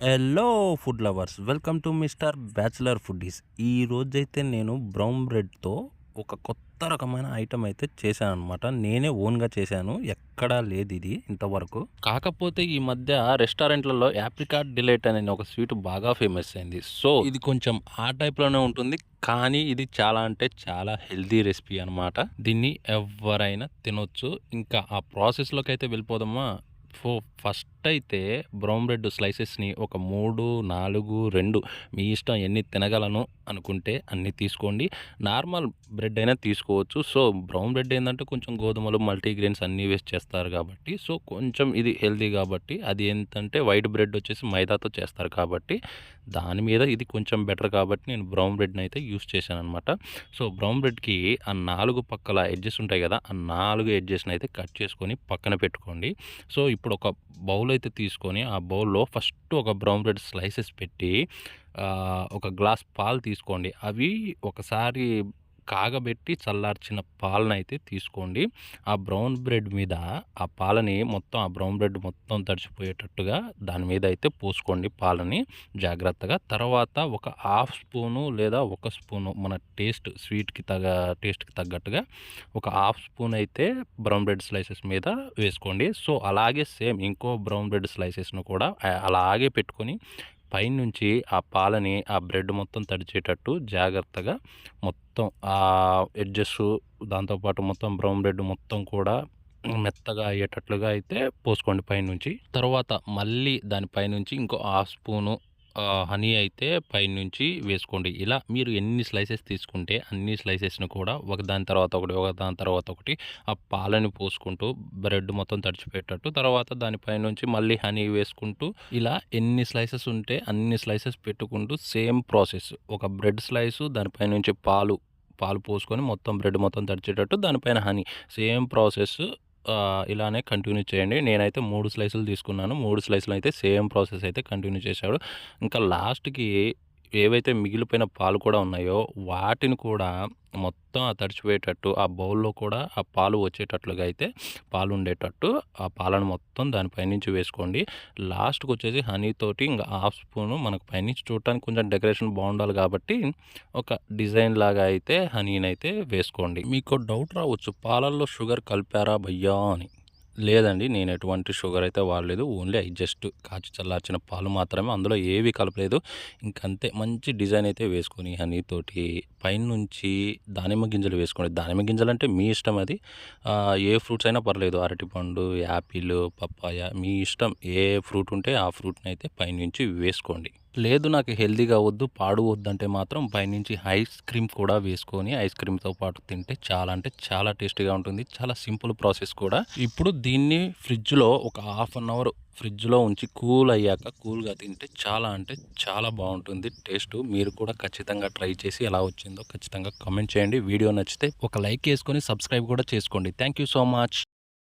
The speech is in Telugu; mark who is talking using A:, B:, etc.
A: Hello food lovers, welcome to mister bachelor foodies. ఈ రోజైతే నేను బ్రౌన్ బ్రెడ్తో ఒక కొత్త రకమైన ఐటమ్ అయితే చేశాను అనమాట. నేనే ఓన్గా చేశాను, ఎక్కడా లేదు ఇది ఇంతవరకు. కాకపోతే ఈ మధ్య రెస్టారెంట్లలో యాప్రికాట్ డిలైట్ అనే ఒక స్వీట్ బాగా ఫేమస్ అయింది. సో ఇది కొంచెం ఆ టైప్లోనే ఉంటుంది, కానీ ఇది చాలా అంటే చాలా హెల్దీ రెసిపీ అనమాట. దీన్ని ఎవరైనా తినొచ్చు. ఇంకా ఆ ప్రాసెస్లోకి అయితే వెళ్ళిపోదామా. ఫస్ట్ అయితే బ్రౌన్ బ్రెడ్ స్లైసెస్ని ఒక 3, 4, 2 మీ ఇష్టం ఎన్ని తినగలను అనుకుంటే అన్ని తీసుకోండి. నార్మల్ బ్రెడ్ అయినా తీసుకోవచ్చు. సో బ్రౌన్ బ్రెడ్ ఏంటంటే కొంచెం గోధుమలు, మల్టీగ్రెయిన్స్ అన్నీ వేసి చేస్తారు కాబట్టి, సో కొంచెం ఇది హెల్దీ కాబట్టి, అది ఏంటంటే వైట్ బ్రెడ్ వచ్చేసి మైదాతో చేస్తారు కాబట్టి దాని మీద ఇది కొంచెం బెటర్ కాబట్టి నేను బ్రౌన్ బ్రెడ్ని అయితే యూస్ చేశాను అనమాట. సో బ్రౌన్ బ్రెడ్కి ఆ 4 పక్కల ఎడ్జెస్ ఉంటాయి కదా, ఆ 4 ఎడ్జెస్ని అయితే కట్ చేసుకొని పక్కన పెట్టుకోండి. సో ఇప్పుడు ఒక బౌల్ అయితే తీసుకొని ఆ బౌల్లో ఫస్ట్ ఒక బ్రౌన్ బ్రెడ్ స్లైసెస్ పెట్టి ఒక గ్లాస్ పాలు తీసుకోండి. అవి ఒకసారి కాగబెట్టి చల్లార్చిన పాలనైతే తీసుకోండి. ఆ బ్రౌన్ బ్రెడ్ మీద ఆ పాలని మొత్తం, ఆ బ్రౌన్ బ్రెడ్ మొత్తం తడిచిపోయేటట్టుగా దాని మీద అయితే పోసుకోండి పాలని జాగ్రత్తగా. తర్వాత ఒక హాఫ్ స్పూను లేదా 1 స్పూను మన టేస్ట్కి తగ్గట్టుగా ఒక హాఫ్ స్పూన్ అయితే బ్రౌన్ బ్రెడ్ స్లైసెస్ మీద వేసుకోండి. సో అలాగే సేమ్ ఇంకో బ్రౌన్ బ్రెడ్ స్లైసెస్ను కూడా అలాగే పెట్టుకొని పైనుంచి ఆ పాలని ఆ బ్రెడ్ మొత్తం తడిచేటట్టు జాగ్రత్తగా మొత్తం ఆ ఎడ్జెస్, దాంతోపాటు మొత్తం బ్రౌన్ బ్రెడ్ మొత్తం కూడా మెత్తగా అయ్యేటట్లుగా అయితే పోసుకోండి పైనుంచి. తర్వాత మళ్ళీ దాని పైనుంచి ఇంకో హాఫ్ స్పూను హనీ అయితే పైనుంచి వేసుకోండి. ఇలా మీరు ఎన్ని స్లైసెస్ తీసుకుంటే అన్ని స్లైసెస్‌ని కూడా ఒకదాని తర్వాత ఒకటి, ఒకదాని తర్వాత ఒకటి ఆ పాలని పోసుకుంటూ బ్రెడ్ మొత్తం తడిచిపోయేటట్టు, తర్వాత దాని పైనుంచి మళ్ళీ హనీ వేసుకుంటూ, ఇలా ఎన్ని స్లైసెస్ ఉంటే అన్ని స్లైసెస్ పెట్టుకుంటూ సేమ్ ప్రాసెస్. ఒక బ్రెడ్ స్లైసు దానిపైనుంచి పాలు పోసుకొని మొత్తం బ్రెడ్ మొత్తం తడిచేటట్టు, దానిపైన హనీ, సేమ్ ప్రాసెస్ ఇలానే కంటిన్యూ చేయండి. నేనైతే 3 స్లైసులు తీసుకున్నాను. 3 స్లైసులు అయితే సేమ్ ప్రాసెస్ అయితే కంటిన్యూ చేశాడు. ఇంకా లాస్ట్‌కి ఏవైతే మిగిలిపోయిన పాలు కూడా ఉన్నాయో వాటిని కూడా మొత్తం తడిచిపోయేటట్టు ఆ బౌల్‌లో కూడా ఆ పాలు వచ్చేటట్లుగా అయితే పాలు ఉండేటట్టు ఆ పాలను మొత్తం దాని పైనుంచి వేసుకోండి. లాస్ట్‌కొచ్చేసి హనీ తోటి ఇంక హాఫ్ స్పూను మనకు పైనుంచి చూడటానికి కొంచెం డెకరేషన్ బాగుండాలి కాబట్టి ఒక డిజైన్ లాగా అయితే హనీనైతే వేసుకోండి. మీకో డౌట్ రావచ్చు, పాలల్లో షుగర్ కలిపారా భయ్యా అని. లేదండి, నేను ఎటువంటి షుగర్ అయితే వాడలేదు. ఓన్లీ జస్ట్ కాచి చల్లార్చిన పాలు మాత్రమే, అందులో ఏవి కలపలేదు. ఇంకంతే. మంచి డిజైన్ అయితే వేసుకొని హనీతోటి పైనుంచి దానిమ్మ గింజలు వేసుకోండి. దానిమ్మ గింజలు అంటే మీ ఇష్టం అది. ఏ ఫ్రూట్స్ అయినా పర్లేదు. అరటిపండు, యాపిల్, పప్పాయ, మీ ఇష్టం. ఏ ఫ్రూట్ ఉంటే ఆ ఫ్రూట్‌ని అయితే పైనుంచి వేసుకోండి. లేదు నాకు హెల్తీగా వద్దు, పాడు వద్దంటే మాత్రం పైనుంచి ఐస్ క్రీమ్ కూడా వేసుకొని ఐస్ క్రీమ్‌తో పాటు తింటే చాలా అంటే చాలా టేస్టీగా ఉంటుంది. చాలా సింపుల్ ప్రాసెస్ కూడా. ఇప్పుడు దీన్ని ఫ్రిడ్జ్‌లో ఒక హాఫ్ అన్ అవర్ ఫ్రిడ్జ్‌లో ఉంచి కూల్ అయ్యాక కూల్‌గా తింటే చాలా అంటే చాలా బాగుంటుంది టేస్టు. మీరు కూడా ఖచ్చితంగా ట్రై చేసి ఎలా వచ్చిందో ఖచ్చితంగా కామెంట్ చేయండి. వీడియో నచ్చితే ఒక లైక్ వేసుకొని సబ్స్క్రైబ్ కూడా చేసుకోండి. Thank you so much.